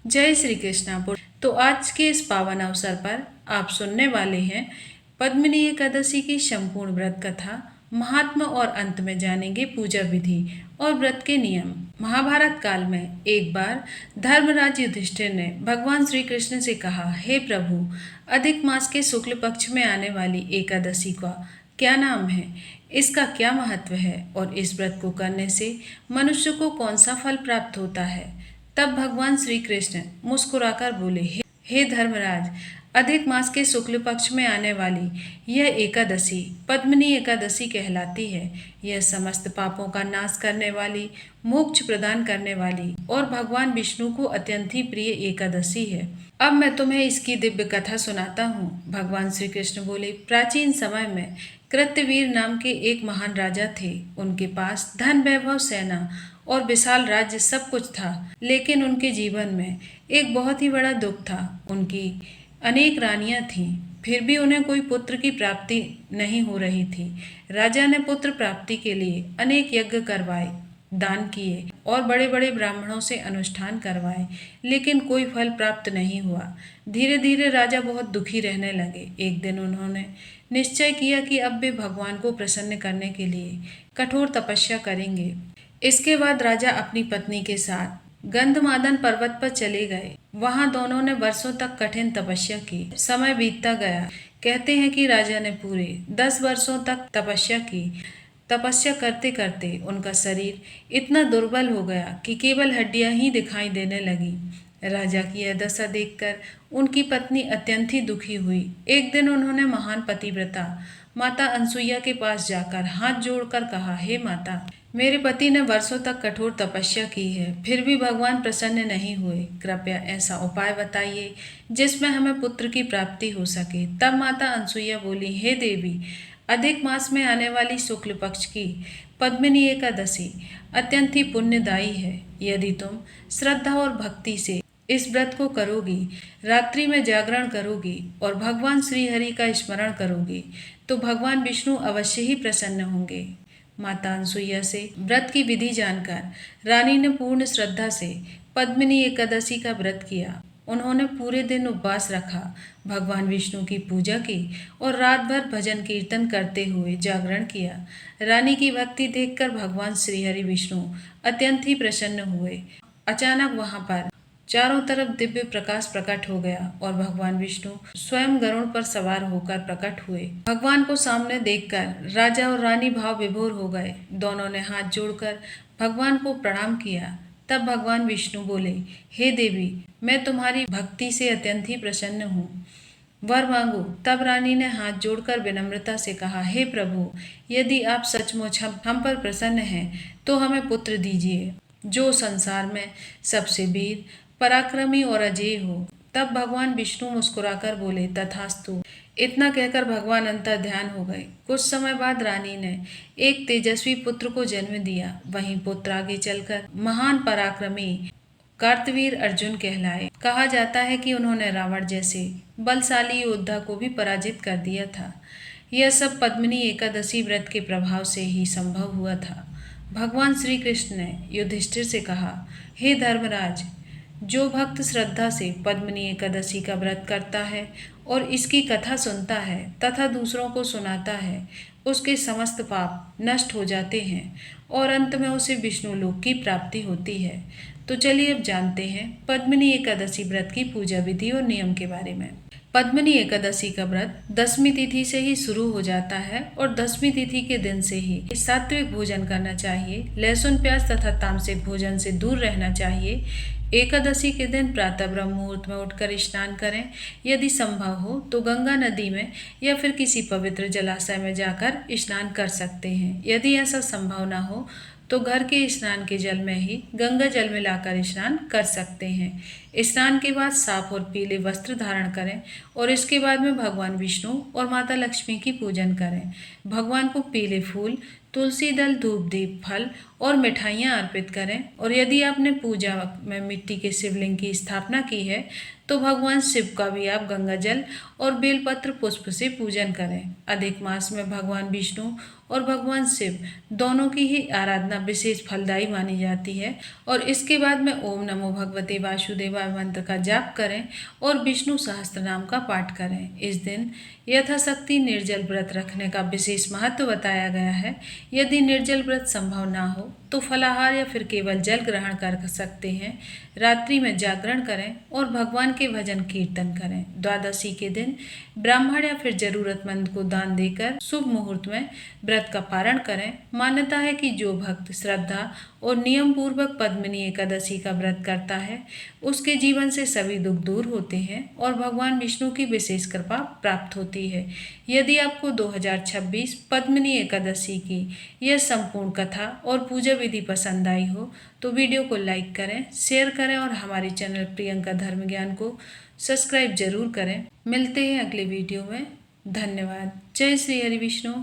जय श्री कृष्णा। तो आज के इस पावन अवसर पर आप सुनने वाले हैं पद्मिनी एकादशी की संपूर्ण व्रत कथा, महात्मा और अंत में जानेंगे पूजा विधि और व्रत के नियम। महाभारत काल में एक बार धर्मराज युधिष्ठिर ने भगवान श्री कृष्ण से कहा, हे प्रभु, अधिक मास के शुक्ल पक्ष में आने वाली एकादशी का क्या नाम है, इसका क्या महत्व है और इस व्रत को करने से मनुष्य को कौन सा फल प्राप्त होता है। तब भगवान श्री कृष्ण मुस्कुराकर बोले, हे धर्मराज, अधिक मास के शुक्ल पक्ष में आने वाली यह एकादशी पद्मिनी एकादशी कहलाती है। यह समस्त पापों का नाश करने वाली, मोक्ष प्रदान करने वाली और भगवान विष्णु को अत्यंत ही प्रिय एकादशी है। अब मैं तुम्हें इसकी दिव्य कथा सुनाता हूँ। भगवान श्री कृष्ण बोले, प्राचीन समय में कृत्यवीर नाम के एक महान राजा थे। उनके पास धन, वैभव, सेना और विशाल राज्य सब कुछ था, लेकिन उनके जीवन में एक बहुत ही बड़ा दुख था। उनकी अनेक रानियां थीं, फिर भी उन्हें कोई पुत्र की प्राप्ति नहीं हो रही थी। राजा ने पुत्र प्राप्ति के लिए अनेक यज्ञ करवाए, दान किए और बड़े बड़े ब्राह्मणों से अनुष्ठान करवाए, लेकिन कोई फल प्राप्त नहीं हुआ। धीरे धीरे राजा बहुत दुखी रहने लगे। एक दिन उन्होंने निश्चय किया कि अब वे भगवान को प्रसन्न करने के लिए कठोर तपस्या करेंगे। इसके बाद राजा अपनी पत्नी के साथ गंधमादन पर्वत पर चले गए। वहां दोनों ने वर्षों तक कठिन तपस्या की। समय बीतता गया। कहते हैं कि राजा ने पूरे 10 वर्षों तक तपस्या की। तपस्या करते करते उनका शरीर इतना दुर्बल हो गया कि केवल हड्डियां ही दिखाई देने लगी। राजा की यह दशा देखकर उनकी पत्नी अत्यंत ही दुखी हुई। एक दिन उन्होंने महान पतिव्रता माता अनसुईया के पास जाकर हाथ जोड़कर कहा, हे माता, मेरे पति ने वर्षों तक कठोर तपस्या की है, फिर भी भगवान प्रसन्न नहीं हुए। कृपया ऐसा उपाय बताइए जिसमें हमें पुत्र की प्राप्ति हो सके। तब माता अनसुईया बोली, हे देवी, अधिक मास में आने वाली शुक्ल पक्ष की पद्मिनी एकादशी अत्यंत ही पुण्यदायी है। यदि तुम श्रद्धा और भक्ति से इस व्रत को करोगी, रात्रि में जागरण करोगी और भगवान श्री हरि का स्मरण करोगी, तो भगवान विष्णु अवश्य ही प्रसन्न होंगे। माता अनसुईया से व्रत की विधि जानकर रानी ने पूर्ण श्रद्धा से पद्मिनी एकादशी का व्रत किया। उन्होंने पूरे दिन उपवास रखा, भगवान विष्णु की पूजा की और रात भर भजन कीर्तन करते हुए जागरण किया। रानी की भक्ति देखकर भगवान श्रीहरि विष्णु अत्यंत ही प्रसन्न हुए। अचानक वहां पर चारों तरफ दिव्य प्रकाश प्रकट हो गया और भगवान विष्णु स्वयं गरुड़ पर सवार होकर प्रकट हुए। भगवान को सामने देखकर राजा और रानी भाव विभोर हो गए। दोनों ने हाथ जोड़कर भगवान को प्रणाम किया। तब भगवान विष्णु बोले, हे देवी, मैं तुम्हारी भक्ति से अत्यंत ही प्रसन्न हूँ, वर मांगो। तब रानी ने हाथ जोड़कर विनम्रता से कहा, हे प्रभु, यदि आप सचमुच हम पर प्रसन्न हैं तो हमें पुत्र दीजिए जो संसार में सबसे वीर, पराक्रमी और अजेय हो। तब भगवान विष्णु मुस्कुराकर बोले, तथास्तु। इतना कहकर भगवान अंतर ध्यान हो गए। कुछ समय बाद रानी ने एक तेजस्वी पुत्र को जन्म दिया। वहीं पुत्र आगे चलकर महान पराक्रमी कार्तवीर अर्जुन कहलाए। कहा जाता है कि उन्होंने रावण जैसे बलशाली योद्धा को भी पराजित कर दिया था। यह सब पद्मिनी एकादशी व्रत के प्रभाव से ही संभव हुआ था। भगवान श्री कृष्ण ने युधिष्ठिर से कहा, हे धर्मराज, जो भक्त श्रद्धा से पद्मिनी एकादशी का व्रत करता है और इसकी कथा सुनता है तथा दूसरों को सुनाता है, उसके समस्त पाप नष्ट हो जाते हैं और अंत में उसे विष्णु लोक की प्राप्ति होती है। तो चलिए अब जानते हैं पद्मिनी एकादशी व्रत की पूजा विधि और नियम के बारे में। पद्मिनी एकादशी का व्रत 10वीं तिथि से ही शुरू हो जाता है और 10वीं तिथि के दिन से ही सात्विक भोजन करना चाहिए। लहसुन, प्याज तथा तामसिक भोजन से दूर रहना चाहिए। एकादशी के दिन प्रातः ब्रह्म मुहूर्त में उठकर स्नान करें। यदि संभव हो तो गंगा नदी में या फिर किसी पवित्र जलाशय में जाकर स्नान कर सकते हैं। यदि ऐसा संभव न हो तो घर के स्नान के जल में ही गंगा जल मिलाकर स्नान कर सकते हैं। स्नान के बाद साफ और पीले वस्त्र धारण करें और इसके बाद में भगवान विष्णु और माता लक्ष्मी की पूजन करें। भगवान को पीले फूल, तुलसी दल, धूप, दीप, फल और मिठाइयाँ अर्पित करें। और यदि आपने पूजा में मिट्टी के शिवलिंग की स्थापना की है तो भगवान शिव का भी आप गंगा जल और बेलपत्र पुष्प से पूजन करें। अधिक मास में भगवान विष्णु और भगवान शिव दोनों की ही आराधना विशेष फलदायी मानी जाती है। और इसके बाद में ओम नमो भगवते वासुदेवाय मंत्र का जाप करें और विष्णु सहस्त्र नाम का पाठ करें। इस दिन यथाशक्ति निर्जल व्रत रखने का विशेष महत्व बताया गया है। यदि निर्जल व्रत संभव ना हो तो फलाहार या फिर केवल जल ग्रहण कर सकते हैं। रात्रि में जागरण करें और भगवान के भजन कीर्तन करें। द्वादशी के दिन ब्राह्मण या फिर जरूरतमंद को दान देकर शुभ मुहूर्त में व्रत का पारण करें। मान्यता है कि जो भक्त श्रद्धा और नियम पूर्वक पद्मिनी एकादशी का व्रत करता है उसके जीवन से सभी दुख दूर होते हैं और भगवान विष्णु की विशेष कृपा प्राप्त होती है। यदि आपको 2026 पद्मिनी एकादशी की यह संपूर्ण कथा और पूजा विधि पसंद आई हो तो वीडियो को लाइक करें, शेयर करें और हमारे चैनल प्रियंका धर्म ज्ञान को सब्सक्राइब जरूर करें। मिलते हैं अगले वीडियो में। धन्यवाद। जय श्री हरि विष्णु।